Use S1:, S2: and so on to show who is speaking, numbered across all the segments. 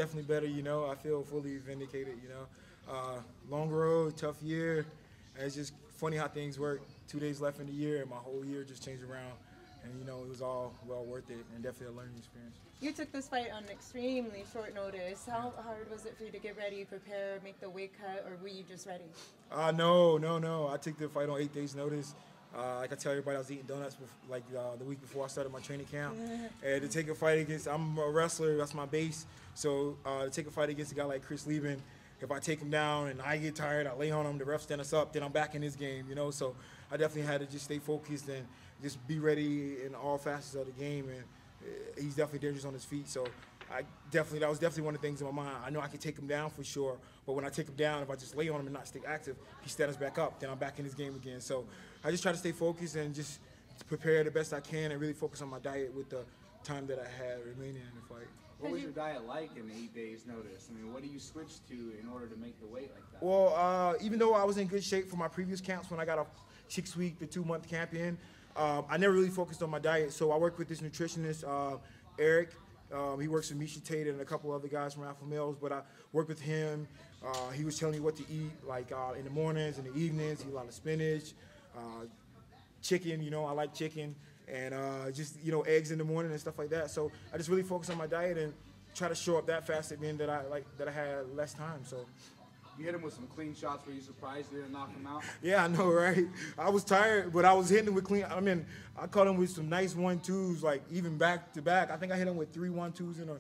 S1: definitely better, you know. I feel fully vindicated, you know. Long road, tough year. And it's just funny how things work. 2 days left in the year, and my whole year just changed around. And, you know, it was all well worth it and definitely a learning experience.
S2: You took this fight on extremely short notice. How hard was it for you to get ready, prepare, make the weight cut, or were you just ready?
S1: No. I took the fight on 8 days' notice. Like I tell everybody, I was eating donuts the week before I started my training camp. And to take a fight against, I'm a wrestler, that's my base. So to take a fight against a guy like Chris Leben, if I take him down and I get tired, I lay on him, the ref stand us up, then I'm back in his game, you know. So I definitely had to just stay focused and just be ready in all facets of the game. And he's definitely dangerous on his feet. So that was definitely one of the things in my mind. I know I can take him down for sure, but when I take him down, if I just lay on him and not stay active, he stands back up, then I'm back in his game again. So I just try to stay focused and just prepare the best I can and really focus on my diet with the time that I had remaining in the fight.
S3: What was your diet like in 8 days' notice? I mean, what do you switch to in order to make the weight like that?
S1: Well, even though I was in good shape for my previous camps when I got a 6-week to 2-month camp in, I never really focused on my diet. So I worked with this nutritionist, Eric. He works with Misha Tate and a couple other guys from Alpha Males, but I worked with him. He was telling me what to eat, like in the mornings, in the evenings, eat a lot of spinach, chicken, you know, I like chicken, and just, you know, eggs in the morning and stuff like that. So I just really focus on my diet and try to show up that fast at the end that I had less time. So
S3: you hit him with some clean shots. Were you surprised you didn't knock him out?
S1: Yeah, I know, right? I was tired, but I was hitting him with clean. I mean, I caught him with some nice 1-2s, like even back to back. I think I hit him with 3 1-2s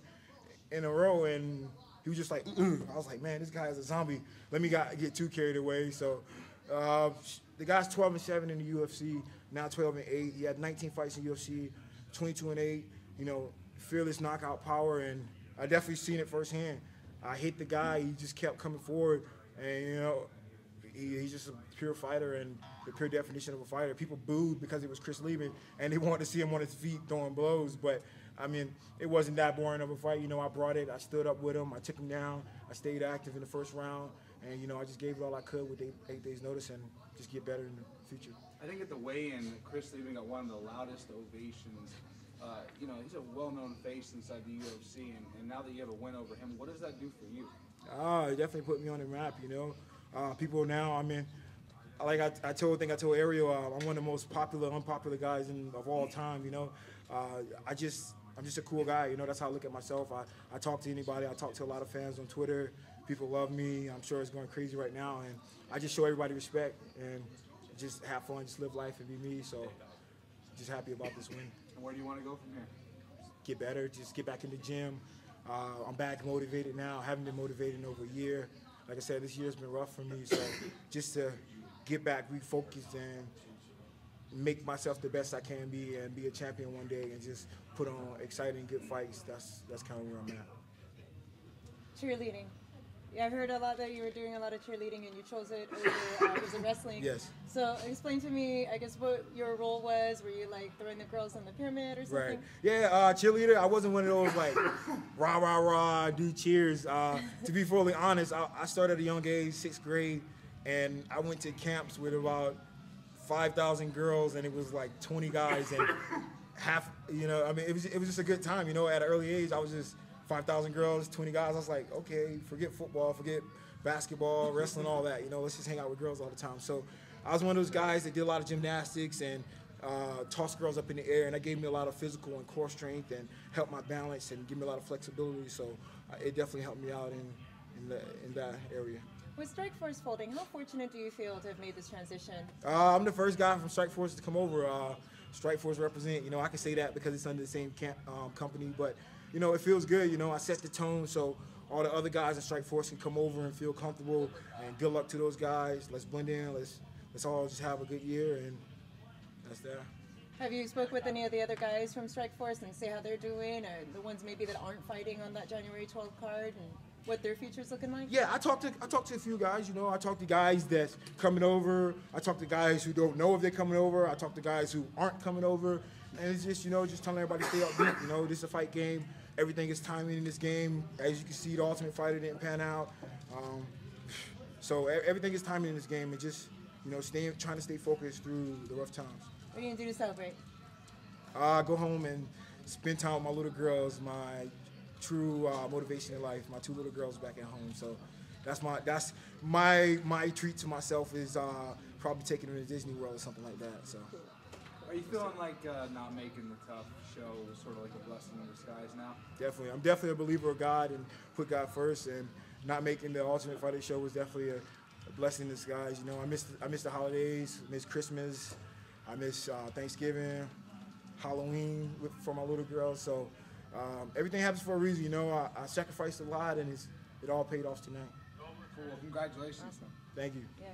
S1: in a row, and he was just like, I was like, man, this guy is a zombie. Let me get too carried away. So the guy's 12-7 in the UFC, now 12-8. He had 19 fights in UFC, 22-8. You know, fearless knockout power, and I definitely seen it firsthand. I hit the guy. He just kept coming forward, and you know, he's just a pure fighter and the pure definition of a fighter. People booed because it was Chris Leben, and they wanted to see him on his feet throwing blows. But I mean, it wasn't that boring of a fight. You know, I brought it. I stood up with him. I took him down. I stayed active in the first round, and you know, I just gave it all I could with 8 days' notice, and just get better in the future.
S3: I think at the weigh-in, Chris Leben got one of the loudest ovations. You know, he's a well-known face inside the UFC, and now that you have a win over him, what does that do for you?
S1: It definitely put me on the map, you know. People now, I mean, like I told Ariel, I'm one of the most popular, unpopular guys of all time, you know. I'm just a cool guy, you know. That's how I look at myself. I talk to anybody. I talk to a lot of fans on Twitter. People love me. I'm sure it's going crazy right now, and I just show everybody respect and just have fun, just live life and be me. So just happy about this win.
S3: And where do you want to go from here?
S1: Get better, just get back in the gym. I'm back motivated now. I haven't been motivated in over a year. Like I said, this year's been rough for me. So just to get back refocused and make myself the best I can be and be a champion one day and just put on exciting, good fights, that's kind of where I'm at.
S2: Cheerleading. Yeah, I've heard a lot that you were doing a lot of cheerleading and you chose it over was it wrestling?
S1: Yes.
S2: So explain to me, I guess, what your role was. Were you like throwing the girls in the pyramid or something?
S1: Right. Yeah, cheerleader. I wasn't one of those like rah, rah, rah, do cheers. To be fully honest, I started at a young age, 6th grade, and I went to camps with about 5,000 girls, and it was like 20 guys and half, you know, I mean, it was just a good time, you know. At an early age, I was just 5,000 girls, 20 guys. I was like, okay, forget football, forget basketball, wrestling, all that. You know, let's just hang out with girls all the time. So I was one of those guys that did a lot of gymnastics and tossed girls up in the air, and that gave me a lot of physical and core strength and helped my balance and give me a lot of flexibility. So it definitely helped me out in that area.
S2: With Strikeforce folding, how fortunate do you feel to have made this transition?
S1: I'm the first guy from Strikeforce to come over. Strikeforce represent, you know, I can say that because it's under the same company, but you know, it feels good. You know, I set the tone so all the other guys in Strikeforce can come over and feel comfortable. And good luck to those guys. Let's blend in. Let's all just have a good year, and that's that.
S2: Have you spoke with any of the other guys from Strikeforce and see how they're doing, or the ones maybe that aren't fighting on that January 12th card, and what their future's looking like?
S1: Yeah, I talked to a few guys. You know, I talked to guys that's coming over. I talked to guys who don't know if they're coming over. I talked to guys who aren't coming over. And it's just, you know, just telling everybody to stay upbeat. You know, this is a fight game. Everything is timing in this game. As you can see, the Ultimate Fighter didn't pan out. So everything is timing in this game, and just, you know, trying to stay focused through the rough times.
S2: What are you going to do to celebrate?
S1: Go home and spend time with my little girls, my true motivation in life. My 2 little girls back at home, so that's my treat to myself is probably taking them to Disney World or something like that. So.
S3: Are you feeling like not making the tough show was sort of like a blessing in disguise now?
S1: Definitely. I'm definitely a believer of God and put God first, and not making the Ultimate Fighter show was definitely a blessing in disguise. You know, I miss the holidays, miss Christmas, I miss Thanksgiving, Halloween for my little girl. So everything happens for a reason. You know, I sacrificed a lot, and it all paid off tonight.
S3: Cool. Well, congratulations.
S2: Awesome.
S1: Thank you.
S2: Yeah.